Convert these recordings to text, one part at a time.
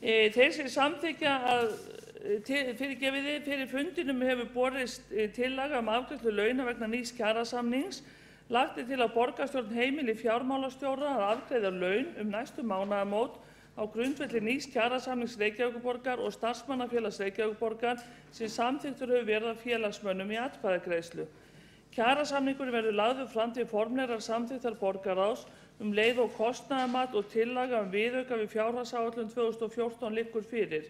Þeir sem samþykkja að fyrir fundinum hefur borist tillaga afgreiðslu launa vegna nýs kjarasamnings. Lagt til að borgarstjórn heimili fjármálastjóra að afgreiða laun næstu mánaðamót á grundvelli nýs kjarasamnings Reykjavíkurborgar og starfsmannafélags Reykjavíkurborgar sem samþykktur hefur verið af félagsmönnum í atkvæðagreiðslu. Kjarasamningurinn verður lagður fram til formlegrar samþykktar borgarráðs leið og kostnaðarmat og tillaga viðauka við fjárhagsáætlun 2014 liggur fyrir.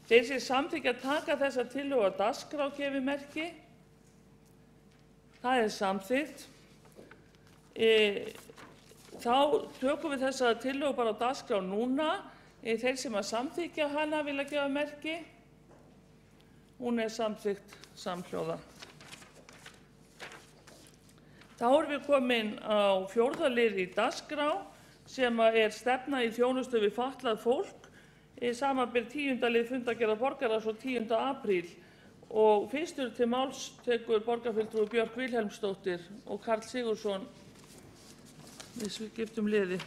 Þeir sem samþykkja taka þessa tillögu á dagskrá gefi merki. Það samþykkt. Þá tökum við þessa tillögu bara á dagskrá núna. Þeir sem að samþykkja hana vilja gefa merki. Hún samþykkt samhljóða. Þá erum við komin á 4. lið í dagskrá sem stefna í þjónustu við fatlað fólk, samanber 10. lið fundargerðar borgarráðs og 10. apríl. Og fyrstur til máls tekur borgarfulltrúi Björk Vilhelmsdóttir og Karl Sigurðsson. Við skiptum liði.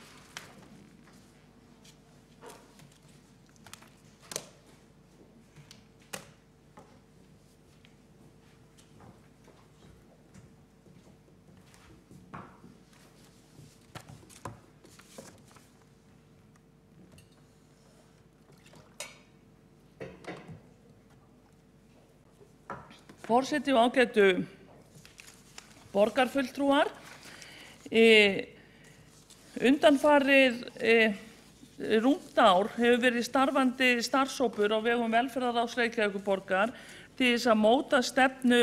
Forseti og ágætu borgarfulltrúar, undanfarið rúmt ár hefur verið starfandi starfshópur á vegum velferðarráðs Reykjavíkurborgar til þess að móta stefnu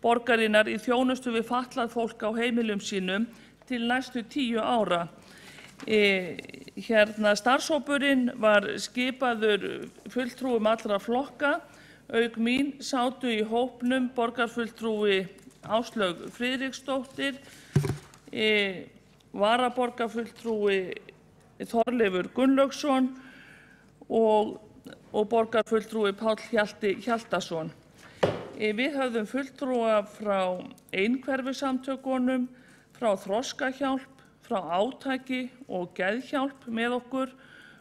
borgarinnar í þjónustu við fatlað fólk á heimilum sínum til næstu 10 ára. Starfshópurinn var skipaður fulltrúum allra flokka. Auk mín sátu í hópnum borgarfulltrúi Áslaug Friðriksdóttir, varaborgarfulltrúi Þorleifur Gunnlaugsson og borgarfulltrúi Páll Hjalti Hjaltason. Við höfðum fulltrúa frá einhverfusamtökunum, frá Þroskahjálp, frá Átaki og Geðhjálp með okkur,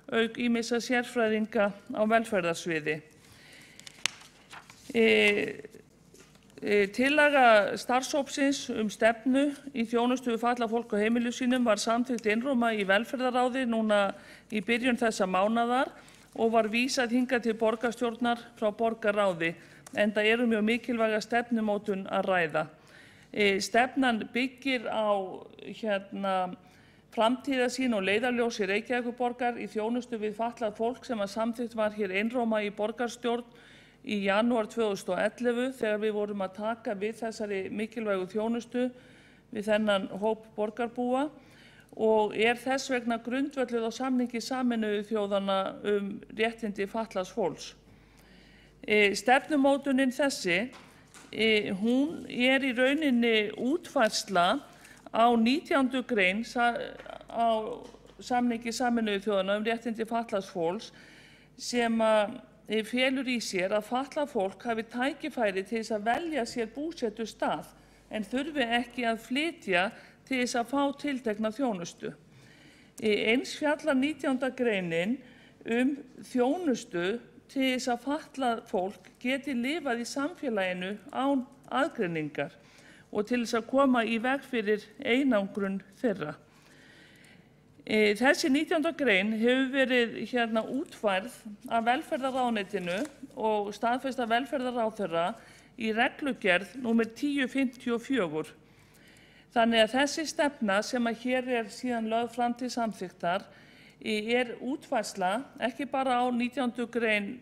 auk ýmissa sérfræðinga á velferðarsviði. Tillaga starfshópsins stefnu í þjónustu við fatlað fólk á heimilum sínum var samþykkt einróma í velferðarráði núna í byrjun þessa mánaðar og var vísað hingað til borgarstjórnar frá borgarráði, enda mjög mikilvæga stefnumótun að ræða. Stefnan byggir á framtíðarsýn og leiðarljósi Reykjavíkurborgar í þjónustu við fatlað fólk sem samþykkt var hér einróma í borgarstjórn í janúar 2011 þegar við vorum að taka við þessari mikilvægu þjónustu við þennan hóp borgarbúa og þess vegna grundvölluð á samningi Sameinuðu þjóðanna réttindi fatlaðs fólks. Stefnumótunin þessi, hún í rauninni útfærsla á 19. grein á samningi Sameinuðu þjóðanna réttindi fatlaðs fólks sem felur í sér að fatlað fólk hafi tækifæri til þess að velja sér búsetustað en þurfi ekki að flytja til þess að fá tiltekna þjónustu. Eins fjallar 19. greinin þjónustu til þess að fatlað fólk geti lifað í samfélaginu án aðgreiningar og til þess að koma í veg fyrir einangrun þeirra. Þessi 19. grein hefur verið útfærð af velferðarráðuneytinu og staðfest af velferðarráðherra í reglugerð númer 1054. Þannig að þessi stefna sem hér síðan lögð fram til samþykktar útfærsla ekki bara á 19. grein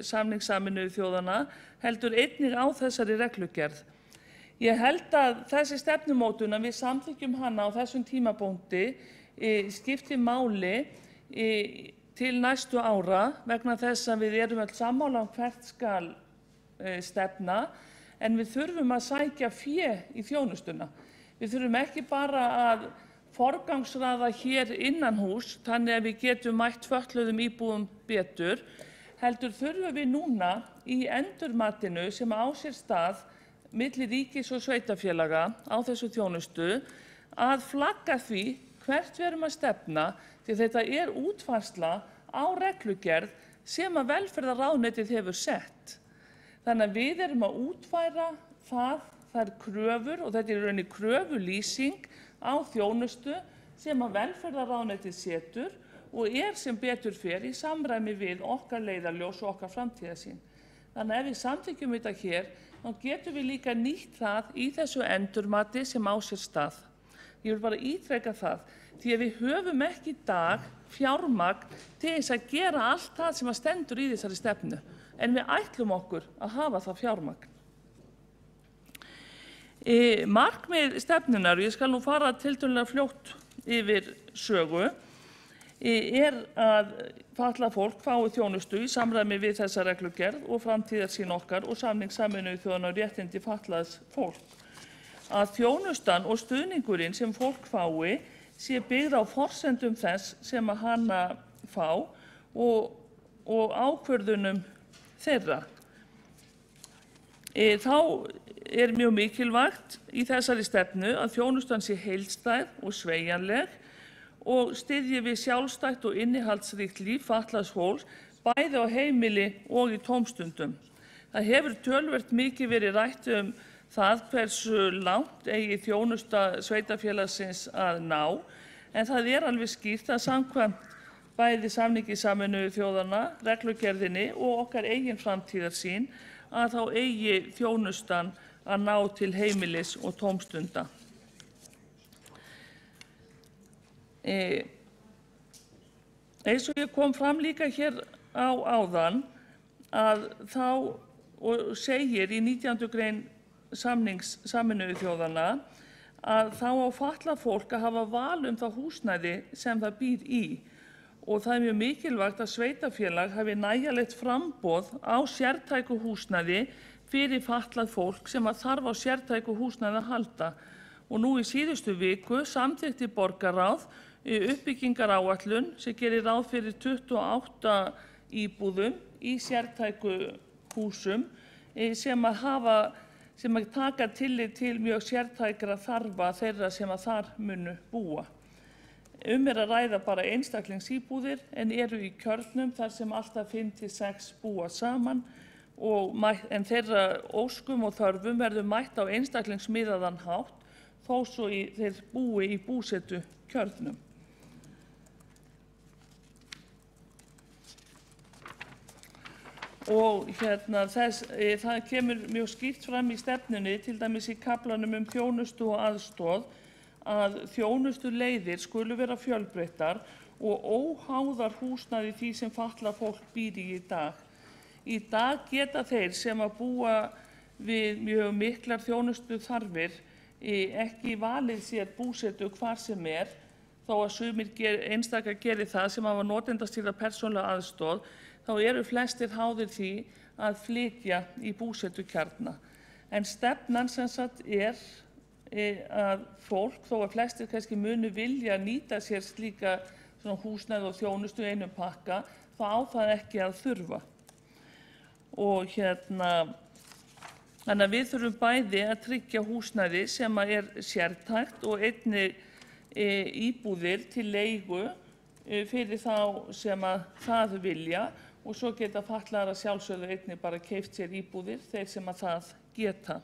samnings Sameinuðu þjóðanna heldur einnig á þessari reglugerð. Ég held að þessi stefnumótun að við samþykkjum hana á þessum tímapunkti skiptir máli til næstu ára vegna þess að við öll sammála hvert skal stefna en við þurfum að sækja fé í þjónustuna. Við þurfum ekki bara að forgangsraða hér innanhús þannig að við getum mætt fötluðum íbúum betur, heldur þurfum við núna í endurmatinu sem á sér stað milli ríkis og sveitarfélaga á þessu þjónustu að flagga því hvert við erum að stefna því þetta útfærsla á reglugerð sem að velferðarráðuneytið hefur sett. Þannig að við erum að útfæra þær kröfur og þetta er í rauninni kröfulýsing á þjónustu sem að velferðarráðuneytið setur og sem betur fer í samræmi við okkar leiðarljós og okkar framtíðarsýn. Þannig að ef við samþykkjum þetta hér, þá getum við líka nýtt það í þessu endurmati sem á sér stað. Ég vil bara ítreka það, því að við höfum ekki í dag fjármagn til þess að gera allt það sem að stendur í þessari stefnu, en við ætlum okkur að hafa það fjármagn. Markmið stefnunar, ég skal nú fara tiltölulega fljótt yfir sögu, að fatlað fólk fái þjónustu í samræmi við þessa reglugerð og framtíðarsýn okkar og samning Sameinuðu þjóðanna um réttindi fatlaðs fólk. Að þjónustan og stuðningurinn sem fólk fái sé byggð á forsendum þess sem að hana fá og ákvörðunum þeirra. Þá er mjög mikilvægt í þessari stefnu að þjónustan sé heildstæð og sveigjanleg og styðji við sjálfstætt og innihaldsríkt líf fatlaðs fólks bæði á heimili og í tómstundum. Það hefur töluvert mikið verið rætt það hversu langt eigi þjónusta sveitarfélagsins að ná, en það er alveg skýrt að samkvæmt bæði samningi Sameinuðu þjóðanna, reglugerðinni og okkar eigin framtíðarsýn að þá eigi þjónustan að ná til heimilis og tómstunda. Eins og ég kom fram líka hér áðan að þá segir í 19. grein samnings Sameinuðu þjóðanna að þá á fatlað fólk að hafa val það húsnæði sem það býr í og það er mjög mikilvægt að sveitarfélag hafi nægjanlegt framboð á sértæku húsnæði fyrir fatlað fólk sem að þarf á sértæku húsnæði að halda. Og nú í síðustu viku samþykkti borgarráð uppbyggingaráætlun sem gerir ráð fyrir 28 íbúðum í sértæku húsum sem að taka tillit til mjög sértækra þarfa þeirra sem að þar munu búa. Er að ræða bara einstaklingsíbúðir en eru í kjörnum þar sem alltaf 5–6 búa saman en þeirra óskum og þörfum verður mætt á einstaklingsmiðaðan hátt þó svo þeir búi í búsetu kjörnum. Og það kemur mjög skýrt fram í stefnunni, til dæmis í kaflanum þjónustu og aðstoð, að þjónustuleiðir skulu vera fjölbreyttar og óháðar húsnæði því sem fatlað fólk býr í dag. Í dag geta þeir sem að búa við mjög miklar þjónustuþarfir ekki valið sér búsetu hvar sem þó að sumir einstaka geri það sem hafa notendastýrða persónulega aðstoð, þá eru flestir háðir því að flytja í búsetukjarna. En stefnan sem sagt að fólk, þó að flestir kannski munu vilja nýta sér slíka húsnæði og þjónustu í einum pakka, þá á það ekki að þurfa. Og þannig að við þurfum bæði að tryggja húsnæði sem sértækt og einnig íbúðir til leigu fyrir þá sem að það vilja og svo geta fatlaðir að sjálfsögðu einnig bara keypt sér íbúðir þeir sem að það geta.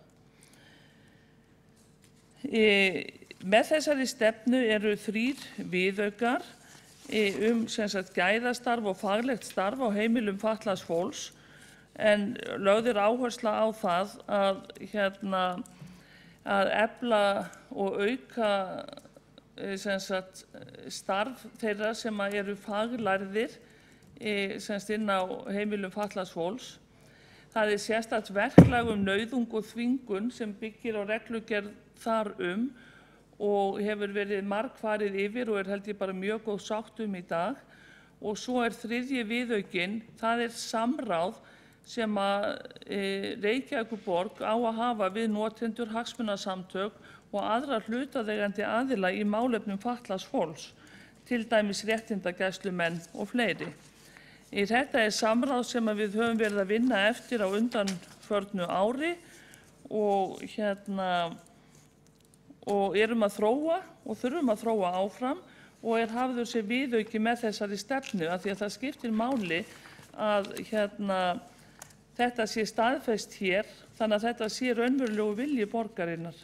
Með þessari stefnu eru 3 viðaukar gæðastarf og faglegt starf á heimilum fatlaðs fólks, en lögð áhersla á það að efla og auka starf þeirra sem eru faglærðir inn á heimilum fatlaðs fólks. Það er sérstakt verklag nauðung og þvingun sem byggir á reglugerð þar og hefur verið margfarið yfir og held ég bara mjög góð sátt í dag. Og svo 3. viðaukinn, það samráð sem að Reykjavíkurborg á að hafa við notendur, hagsmunasamtök og aðra hlutaðeigandi aðila í málefnum fatlaðs fólks, til dæmis réttindagæslumenn og fleiri. Þetta samráð sem við höfum verið að vinna eftir á undanförnu ári og erum að þróa og þurfum að þróa áfram og hafður sem viðauki með þessari stefnu, af því að það skiptir máli að þetta sé staðfest hér, þannig að þetta sé raunverulegu vilji borgarinnar.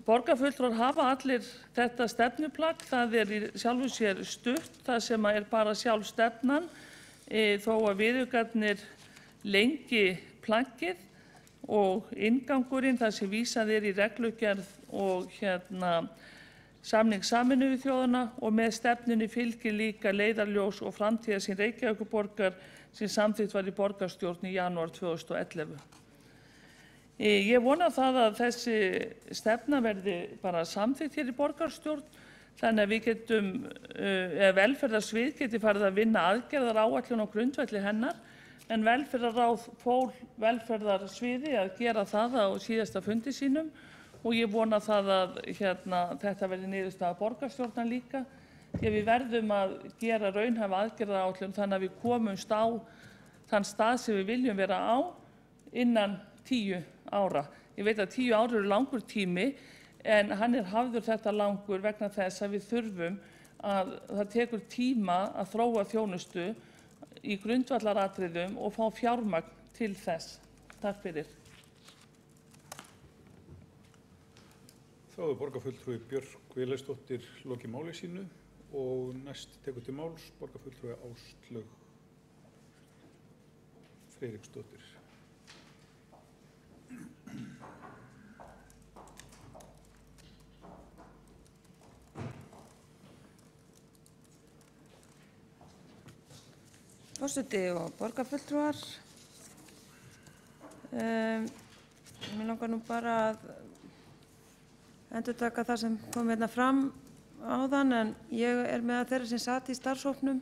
Borgarfulltrúar hafa allir þetta stefnuplagg, það í sjálfu sér stutt, það sem bara sjálf stefnan, þó að viðaukarnir lengi plaggið og inngangurinn, það sem vísað í reglugerð og samning Sameinuðu þjóðanna, og með stefnunni fylgir líka leiðarljós og framtíðarsýn Reykjavíkurborgar sem samþykkt var í borgarstjórn í janúar 2011. Ég vona það að þessi stefna verði bara samþykkt hér í borgarstjórn, þannig að við getum, velferðarsvið geti farið að vinna aðgerðaráætlun á grundvelli hennar, en velferðarráð fól velferðarsviði að gera það á síðasta fundi sínum, og ég vona það að þetta verði niðurstaða borgarstjórnar líka, því að við verðum að gera raunhæfa aðgerðaráætlun þannig að við komumst á þann stað sem við viljum vera á innan 10 ára. Ég veit að 10 ár eru langur tími, en hann hafður þetta langur vegna þess að við þurfum að það tekur tíma að þróa þjónustu í grundvallaratriðum og fá fjármagn til þess. Takk fyrir. Þá borgarfulltrúi Björk Viðleifsdóttir lokið máli sínu og næst tekur til máls borgarfulltrúi Áslaug Friðriksdóttir. Forseti og borgarfulltrúar, mér langar nú bara að endurtaka það sem kom fram áðan, en ég með þeirra sem sat í starfshópnum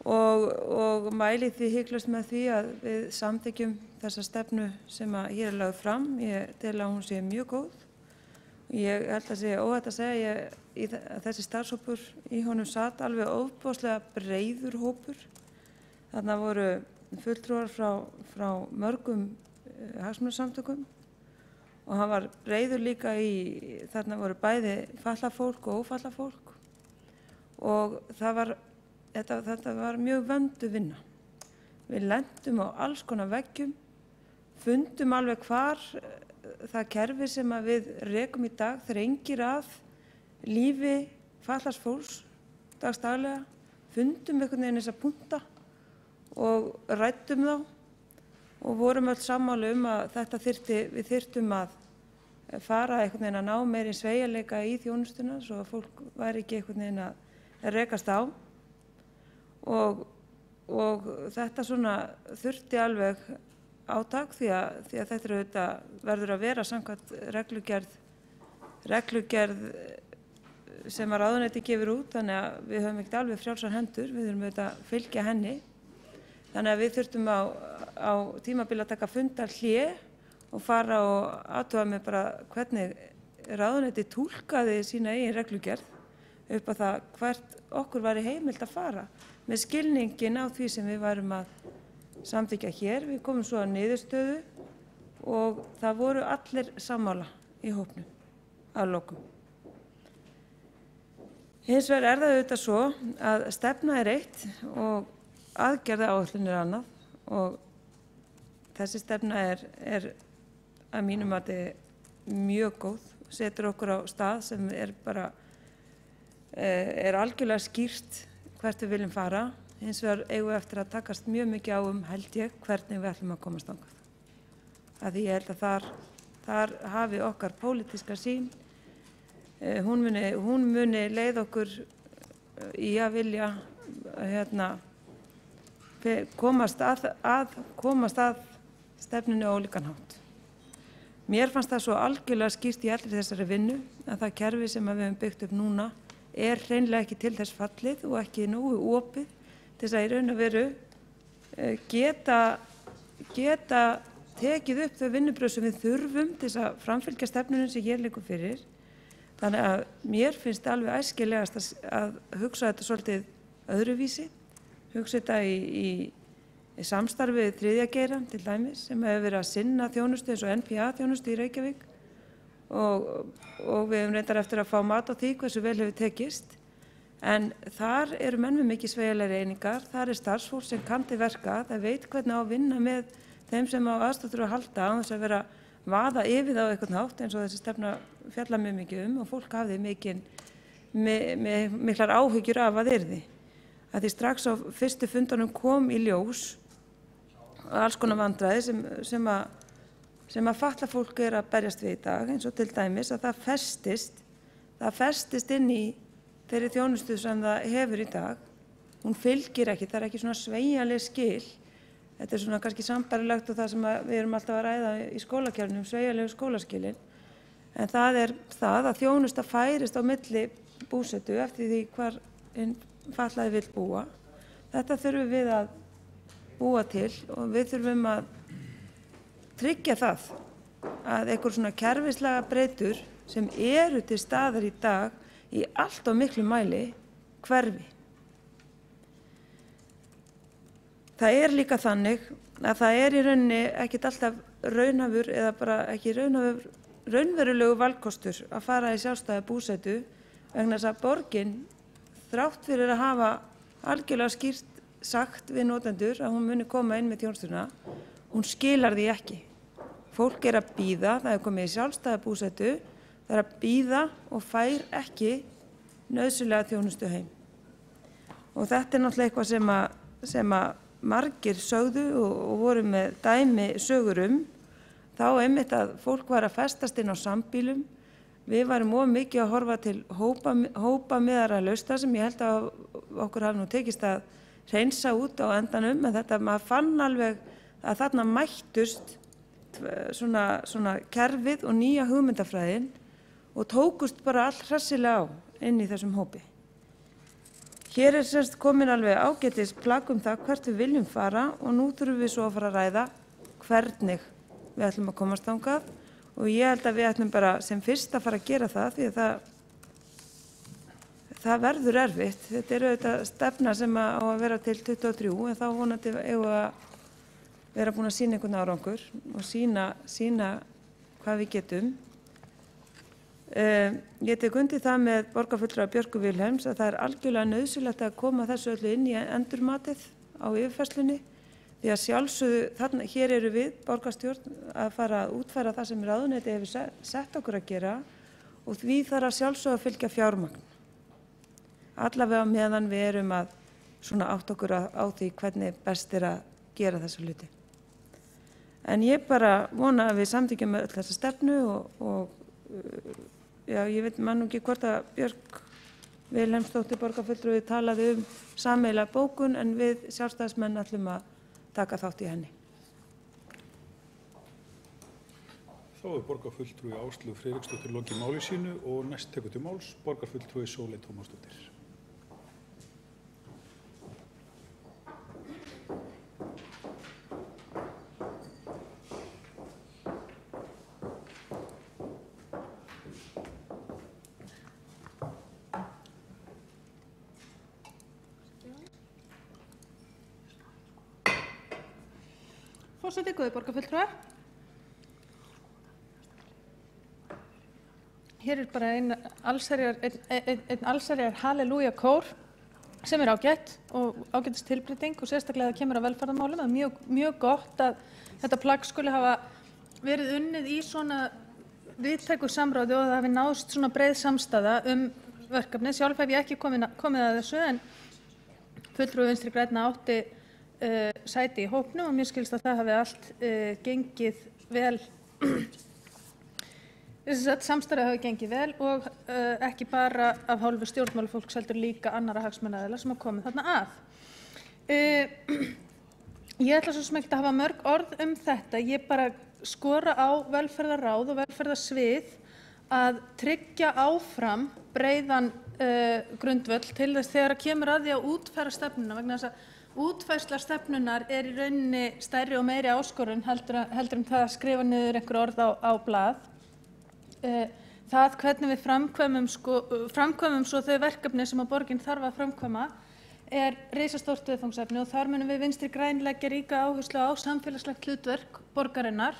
og mæli því hiklaust með því að við samþykkjum þessa stefnu sem hér lögð fram. Ég tel að hún sé mjög góð. Ég held að sé óhætt að segja að þessi starfshópur í honum sat alveg ofboðslega breiður hópur. Þarna voru fulltrúar frá mörgum hagsmunasamtökum og hann var breiður líka þarna voru bæði fatlað fólk og ófatlað fólk, og þetta var mjög vönduð vinna. Við lentum á alls konar veggjum, fundum alveg hvar það kerfi sem við rekum í dag þrengir að lífi fatlaðs fólks dagsdaglega, fundum einhvern veginn þessa punkta og ræddum þá og vorum öll sammála að við þyrftum að fara einhvern veginn að ná meiri sveigjanleika í þjónustuna svo að fólk væri ekki einhvern veginn að rekast á, og þetta svona þurfti alveg átak því að þetta auðvitað verður að vera samkvæmt reglugerð sem ráðuneytið gefur út, þannig að við höfum ekkert alveg frjálsar hendur, við þurfum auðvitað að fylgja henni. Þannig að við þurftum á tímabili að taka fundarhlé og fara og athuga með bara hvernig ráðuneytið túlkaði sína eigin reglugerð upp á það hvert okkur væri heimilt að fara með skilningin á því sem við værum að samþykkja hér. Við komum svo að niðurstöðu og það voru allir sammála í hópnum að lokum. Hins vegar það auðvitað svo að stefna eitt og aðgerðaáætlun annað, og þessi stefna er að mínu mati mjög góð, setur okkur á stað sem bara algjörlega skýrt hvert við viljum fara. Hins vegar eigum við eftir að takast mjög mikið á held ég, hvernig við ætlum að komast þangað. Því ég held að þar hafi okkar pólitíska sýn, hún muni leið okkur í að vilja komast að stefnunni á ólíkan hátt. Mér fannst það svo algjörlega skýrt í allri þessari vinnu að það kerfi sem við höfum byggt upp núna hreinlega ekki til þess fallið og ekki nógu opið til þess að í raun og veru geta tekið upp þau vinnubrögð sem við þurfum til þess að framfylgja stefnunum sem hér liggur fyrir. Þannig að mér finnst alveg æskilegast að hugsa þetta svolítið öðruvísi, hugsa þetta í samstarfi við þriðja geirann til dæmis sem hefur verið að sinna þjónustu eins og NPA þjónustu í Reykjavík og við höfum reyndar eftir að fá mat á því hversu vel hefur tekist. En þar eru menn með mikið sveigjanlegri einingar, þar starfsfólk sem kann til verka, það veit hvernig á að vinna með þeim sem á aðstoð þurfa að halda án þess að vera vaða yfir það á einhvern hátt eins og þessi stefna fjallar mjög mikið og fólk hafði miklar áhyggjur af að yrði. Að því strax á fyrstu fundunum kom í ljós alls konar vandræði sem að fatlað fólk að berjast við í dag, eins og til dæmis að það festist inn í þeirri þjónustu sem það hefur í dag. Hún fylgir ekki, það ekki svona sveigjanleg skil. Þetta svona kannski sambærilegt og það sem við erum alltaf að ræða í skólakerfinu, sveigjanlegu skólaskilin. En það það að þjónusta færist á milli búsetu eftir því hvar fatlaði vill búa. Þetta þurfum við að búa til og við þurfum að tryggja það að einhver svona kerfislega breytur sem eru til staðar í dag í allt of miklu mæli hverfi. Það líka þannig að það í rauninni ekkert alltaf raunhæfur eða bara ekki raunverulegu valkostur að fara í sjálfstæða búsetu vegna þess að borgin þrátt fyrir að hafa algjörlega skýrt sagt við notendur að hún muni koma inn með þjónustuna, hún skilar því ekki. Fólk að bíða, það komið í sjálfstæða búsetu, það að bíða og fær ekki nauðsynlega þjónustu heim. Og þetta náttúrulega eitthvað sem að margir sögðu og voru með dæmi sögur þá einmitt að fólk var að festast inn á sambýlum. Við varum of mikið að horfa til hópa meðara lausna sem ég held að okkur hafi nú tekist að hreinsa út á endanum, en þetta maður fann alveg að þarna mættust svona kerfið og nýja hugmyndafræðin og tókust bara all hressilega á inn í þessum hópi. Hér semst komin alveg ágætis plagg það hvert við viljum fara og nú þurfum við svo að fara að ræða hvernig við ætlum að komast þangað og ég held að við ætlum bara sem fyrst að fara að gera það því að það verður erfitt. Þetta auðvitað stefna sem á að vera til 23 en þá vonandi eigum við að vera búin að sýna einhvern árangur og sýna hvað við getum. Ég tek undir það með borgarfulltrúa Björku Vilhelms að það algjörlega nauðsynlegt að koma þessu öllu inn í endurmatið á yfirfærslunni því að sjálfsögðu, hér eru við borgarstjórn að fara að útfæra það sem ráðuneytið hefur sett okkur að gera og því þarf að sjálfsögðu að fylgja fjármagn. Allavega meðan við erum að svona átta okkur á því hvernig best að gera þessa hluti. En ég bara vona að við samþykkjum öll þessa stefnu og ég veit nú ekki hvort að Björk Vilhelmsdóttir borgarfulltrúi talaði sameiginlega bókun en við sjálfstæðismenn ætlum að taka þátt í henni. Þá borgarfulltrúi Áslaug Friðriksdóttir lokið máli sínu og næst tekur til máls borgarfulltrúi Sóley Tómasdóttir. Forseti, góðir borgarfulltrúar. Hér bara einn allsherjar halleluja kór sem ágætt og ágætist tilbreyting og sérstaklega það kemur að velferðarmálum. Það mjög gott að þetta plagg skuli hafa verið unnið í svona víðtæku samráði og það hafi náðst svona breið samstaða verkefnið. Sjálf hef ég ekki komið að þessu en fulltrúi Vinstri grænna átti sæti í hópnum og mér skilst að það hafi allt gengið vel, samstarfið hafi gengið vel og ekki bara af hálfu stjórnmálafólks heldur líka annarra hagsmunaaðila sem hafa komið þarna að. Ég ætla svo sem ekki að hafa mörg orð þetta, ég bara skora á velferðarráð og velferðarsvið að tryggja áfram breiðan grundvöll til þess þegar kemur að því að útfæra stefnuna vegna þess að útfærsla stefnunar í rauninni stærri og meiri áskorun heldur en það að skrifa niður einhver orð á blað. Það hvernig við framkvæmum svo þau verkefni sem að borgin þarf að framkvæma risastórt viðfangsefni og þar munum við Vinstri græn leggja ríka áherslu á samfélagslegt hlutverk borgarinnar.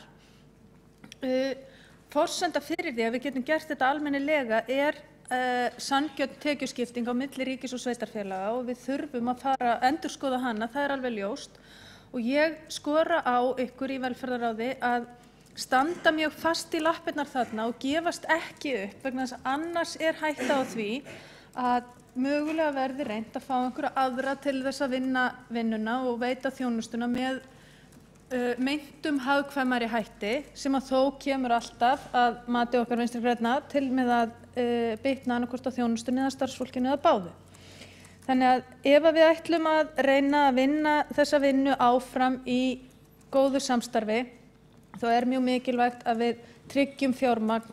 forsenda fyrir því að við getum gert þetta almennilega sanngjörn tekjuskipting á milli ríkis og sveitarfélaga og við þurfum að fara að endurskoða hana, það alveg ljóst. Og ég skora á ykkur í velferðarráði að standa mjög fast í lappirnar þarna og gefast ekki upp vegna þess að annars hætta á því að mögulega verði reynt að fá einhverja aðra til þess að vinna vinnuna og veita þjónustuna með meintum hagkvæmari hætti sem að þó kemur alltaf að mati okkar Vinstri grænna til með að bitna annaðhvort á þjónustunni eða starfsfólkinu eða báðu. Þannig að ef við ætlum að reyna að vinna þessa vinnu áfram í góðu samstarfi þá mjög mikilvægt að við tryggjum fjármagn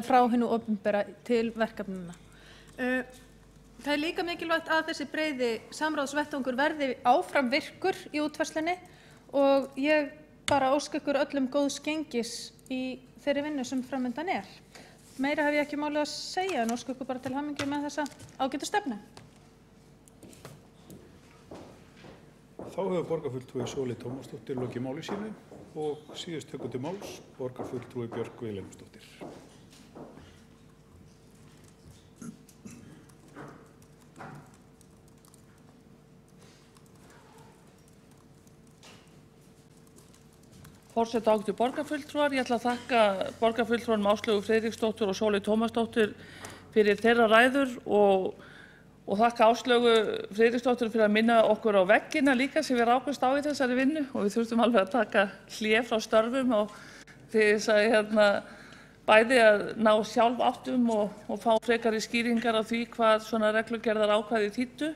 frá hinu opinbera til verkefnanna. Það líka mikilvægt að þessi breiði samráðsvettvangur verði áfram virkur í útfærslunni og ég bara óska ykkur öllum góðs gengis í þeirri vinnu sem framundan Meira hef ég ekki máli að segja en óska ykkur bara til hamingju með þessa ágætu stefnu. Þá hefur borgarfulltrúi Sóley Tómasdóttir lokið máli sínu og síðust tekur til máls borgarfulltrúi Björk Vilhelmsdóttir. Forseti ágætu borgarfulltrúar, ég ætla að þakka borgarfulltrúanum Áslaugu Friðriksdóttur og Sóley Tómasdóttur fyrir þeirra ræður og þakka Áslaugu Friðriksdóttur fyrir að minna okkur á veggina líka sem við rákumst á í þessari vinnu og við þurftum alveg að taka hlé frá störfum og til þess að bæði að ná sjálf áttum og fá frekari skýringar á því hvað svona reglugerðar ákvæði þýddu.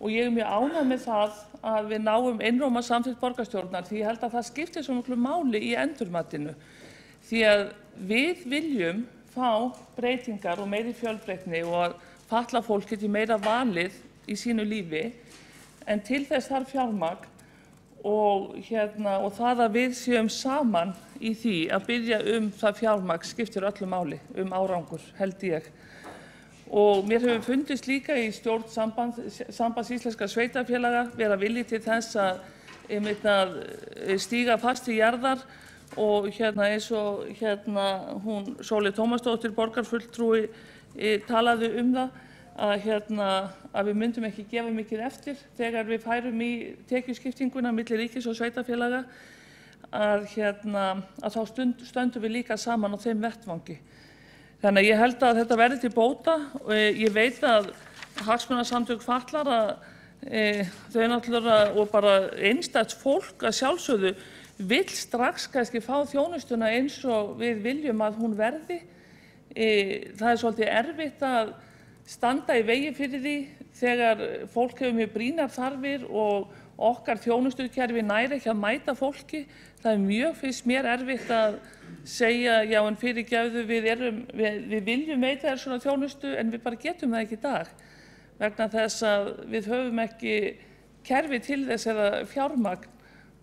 Og ég mjög ánægð með það að við náum einróma samþykkt borgarstjórnar því ég held að það skiptir svo miklu máli í endurmatinu. Því að við viljum fá breytingar og meiri fjölbreytni og að fatlað fólk geti meira valið í sínu lífi en til þess þarf fjármagn og það að við séum saman í því að biðja það fjármagn skiptir öllu máli árangur held ég. Og mér hefur fundist líka í stjórn Sambands íslenskra sveitarfélaga vera vilji til þess að stíga fast í jarðar og eins og hún Sóley Tómasdóttir borgarfulltrúi talaði það að við myndum ekki gefa mikið eftir þegar við færum í tekjuskiptinguna milli ríkis og sveitarfélaga að þá stöndum við líka saman á þeim vettvangi. Þannig að ég held að þetta verði til bóta og ég veit að hagsmunasamtök fatlaðra þau náttúrulega og bara einstakt fólk að sjálfsögðu vill strax kannski fá þjónustuna eins og við viljum að hún verði. Það svolítið erfitt að standa í vegi fyrir því þegar fólk hefur mjög brýnar þarfir og okkar þjónustukerfi næri ekki að mæta fólki. Það mjög finnst mér erfitt að segja, já en fyrirgefðu við viljum veita þér svona þjónustu en við bara getum það ekki í dag vegna þess að við höfum ekki kerfi til þess eða fjármagn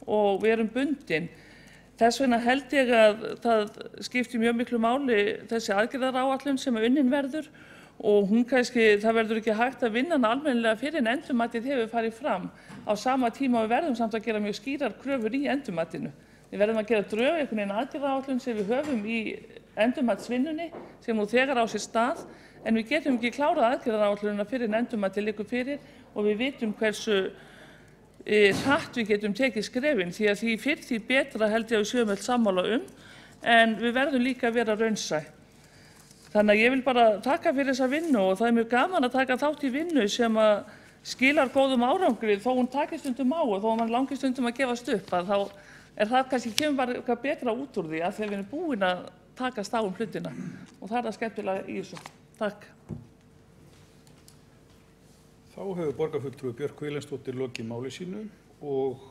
og við erum bundin. Þess vegna held ég að það skiptir mjög miklu máli þessi aðgerðaráætlun sem unnin verður og hún kannski, það verður ekki hægt að vinna hana almennilega fyrir en endurmatið hefur farið fram á sama tíma og við verðum samt að gera mjög skýrar kröfur í endurmatinu. Við verðum að gera drög einhvern veginn aðgerðaráætlun sem við höfum í endurmatsvinnunni sem nú þegar á sér stað en við getum ekki klárað aðgerðaráætlunina fyrir en endurmatið liggur fyrir og við vitum hversu hratt við getum tekið skrefin því að því fyrr því betra held ég að við séum öll sammála en við verðum líka að vera raunsæ. Þannig að ég vil bara taka fyrir þessa vinnu og það mjög gaman að taka þátt í vinnu sem að skilar góðum árangri þó hún taki stundum á og þó mann langi stundum að gefast upp að þá það kannski kemur bara eitthvað betra út úr því að þegar við erum búin að takast á hlutina og það það skemmtilega í þessu. Takk. Þá hefur borgarfulltrúi Björk Vilhelmsdóttir lokið máli sínu og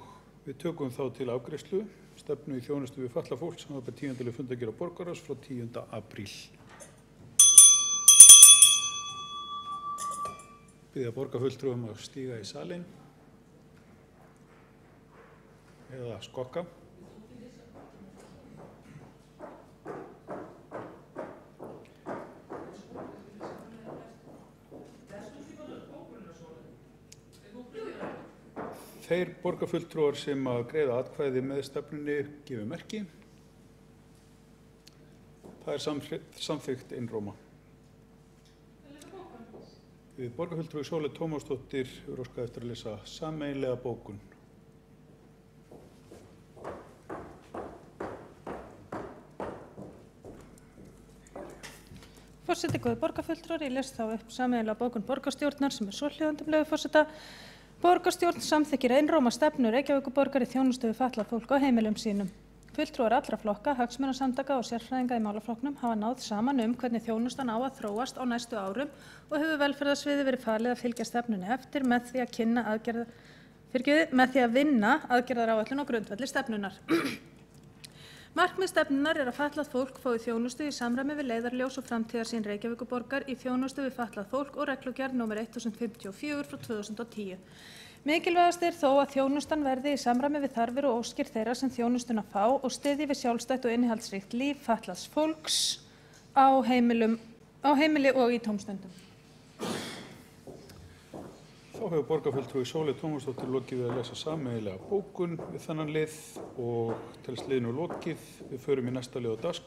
við tökum þá til afgreiðslu stefnu í þjónustu við fatlað fólk sem var bara 10. fundargerð á borgarráðs frá 10. apríl. Biðja borgarfulltrúum að stíga í salinn eða skokka. Þeir borgarfulltrúar sem að greiða atkvæði með stefnunni gefi merki. Það er samþykkt einróma. Borgarfulltrúi Sóley Tómasdóttir hefur óskað eftir að lesa sameiginlega bókun. Forseti, góðir borgarfulltrúar, ég les þá upp sameiginlega bókun borgarstjórnar sem er svohljóðandi með leyfi forseta. Borgarstjórn samþykkir einróma stefnu Reykjavíkurborgar í þjónustu við fatlað fólk á heimilum sínum. Fulltrúar allra flokka, hagsmunasamtaka og sérfræðinga í málaflokknum hafa náð saman hvernig þjónustan á að þróast á næstu árum og hefur velferðarsviði verið falið að fylgja stefnunni eftir með því að vinna aðgerðaráætlun á grundvelli stefnunnar. Markmið stefnunnar er að fatlað fólk fái þjónustu í samræmi við leiðarljós og framtíðarsýn Reykjavíkurborgar í þjónustu við fatlað fólk og reglugerð nr. 1054/2010. Mikilvægast er þó að þjónustan verði í samræmi við þarfir og óskir þeirra sem þjónustuna fá og styðji við sjálfstætt og innihaldsríkt líf fatlaðs fólks á heimili og í tómstundum. Þá hefur borgarfulltrúi Sóley Tómasdóttir lokið við að lesa sameiginlega bókun við þennan lið og telst liðinu lokið. Við förum í næsta lið á dagskrá.